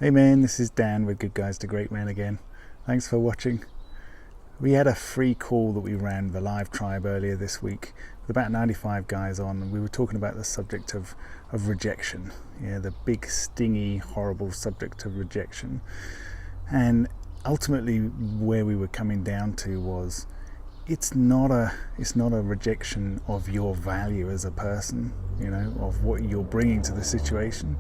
Hey man, this is Dan with Good Guys to Great Men again. Thanks for watching. We had a free call that we ran the live tribe earlier this week with about 95 guys on, and we were talking about the subject of rejection. Yeah, the big, stingy, horrible subject of rejection. And ultimately where we were coming down to was it's not a rejection of your value as a person, of what you're bringing to the situation.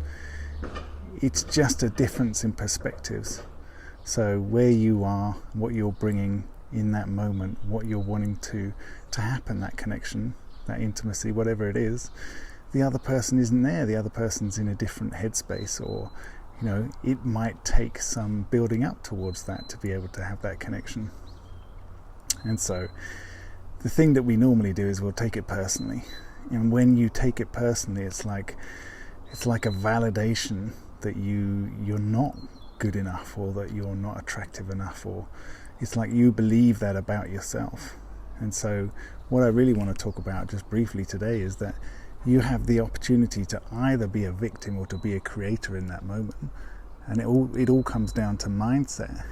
It's just a difference in perspectives. So where you are, what you're bringing in that moment, what you're wanting to happen, that connection, that intimacy, whatever it is, the other person isn't there. The other person's in a different headspace, or it might take some building up towards that to be able to have that connection. And so the thing that we normally do is we'll take it personally. And when you take it personally, it's like a validation that you're not good enough, or that you're not attractive enough, or it's like you believe that about yourself. And so what I really want to talk about just briefly today is that you have the opportunity to either be a victim or to be a creator in that moment. And it all comes down to mindset.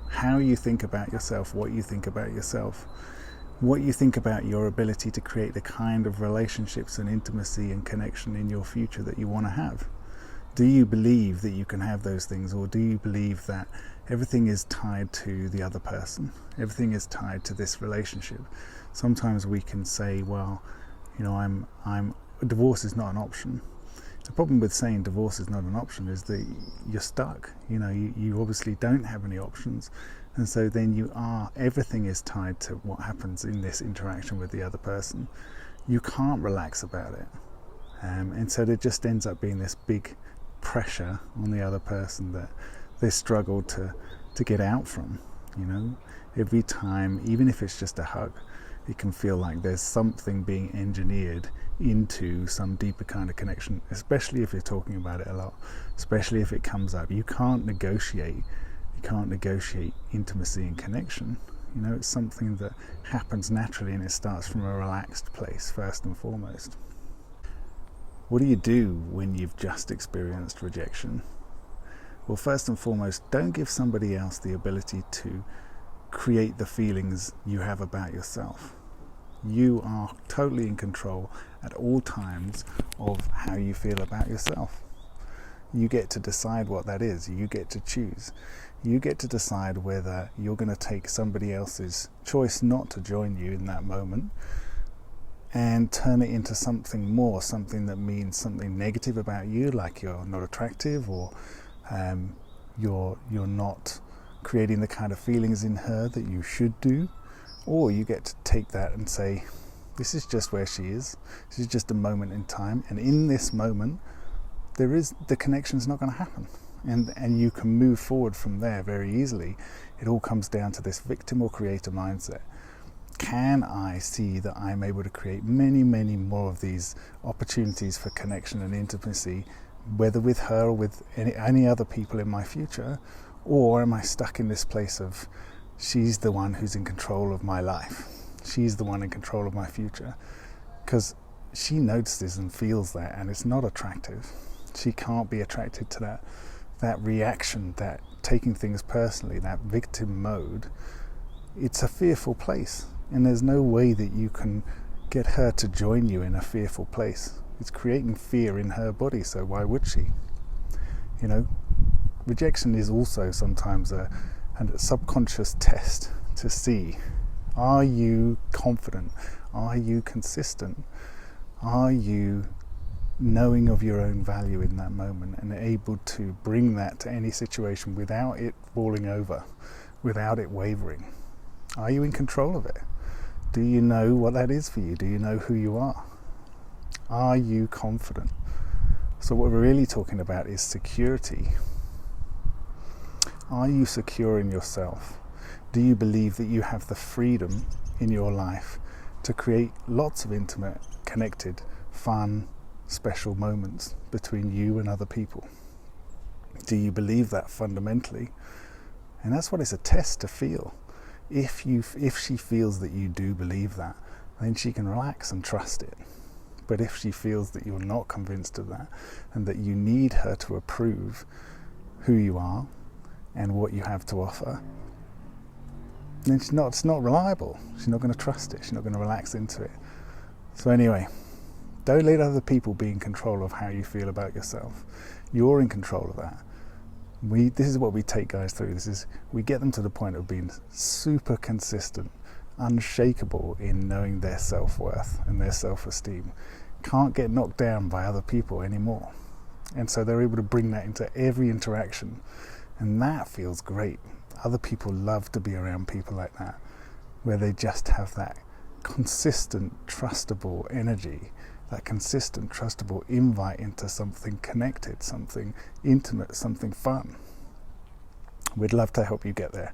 How you think about yourself, what you think about yourself, what you think about your ability to create the kind of relationships and intimacy and connection in your future that you want to have. Do you believe that you can have those things, or do you believe that everything is tied to the other person? Everything is tied to this relationship. Sometimes we can say, well, divorce is not an option. The problem with saying divorce is not an option is that you're stuck. You obviously don't have any options. And so then everything is tied to what happens in this interaction with the other person. You can't relax about it. And so there just ends up being this big pressure on the other person that they struggle to get out from. Every time, even if it's just a hug, it can feel like there's something being engineered into some deeper kind of connection, especially if you're talking about it a lot, especially if it comes up. You can't negotiate intimacy and connection. It's something that happens naturally, and it starts from a relaxed place first and foremost. What do you do when you've just experienced rejection? Well, first and foremost, don't give somebody else the ability to create the feelings you have about yourself. You are totally in control at all times of how you feel about yourself. You get to decide what that is. You get to choose. You get to decide whether you're going to take somebody else's choice not to join you in that moment and turn it into something more, something that means something negative about you, like you're not attractive, or you're not creating the kind of feelings in her that you should do. Or you get to take that and say, this is just where she is. This is just a moment in time, and in this moment the connection's not going to happen, and you can move forward from there very easily. It all comes down to this victim or creator mindset. Can I see that I'm able to create many, many more of these opportunities for connection and intimacy, whether with her or with any other people in my future? Or am I stuck in this place of she's the one who's in control of my life, she's the one in control of my future? Because she notices and feels that, and it's not attractive. She can't be attracted to that reaction, that taking things personally, that victim mode. It's a fearful place, and there's no way that you can get her to join you in a fearful place. It's creating fear in her body, so why would she? Rejection is also sometimes a subconscious test to see, are you confident? Are you consistent? Are you knowing of your own value in that moment and able to bring that to any situation without it falling over, without it wavering? Are you in control of it? Do you know what that is for you? Do you know who you are? Are you confident? So what we're really talking about is security. Are you secure in yourself? Do you believe that you have the freedom in your life to create lots of intimate, connected, fun, special moments between you and other people? Do you believe that fundamentally? And that's what it's a test to feel. If she feels that you do believe that, then she can relax and trust it. But if she feels that you're not convinced of that, and that you need her to approve, who you are and what you have to offer, then it's not reliable. She's not going to trust it. She's not going to relax into it. So anyway, don't let other people be in control of how you feel about yourself. You're in control of that. This is what we take guys through. We get them to the point of being super consistent, unshakable in knowing their self-worth and their self-esteem. Can't get knocked down by other people anymore. And so they're able to bring that into every interaction. And that feels great. Other people love to be around people like that, where they just have that consistent, trustable energy, that consistent, trustable invite into something connected, something intimate, something fun. We'd love to help you get there.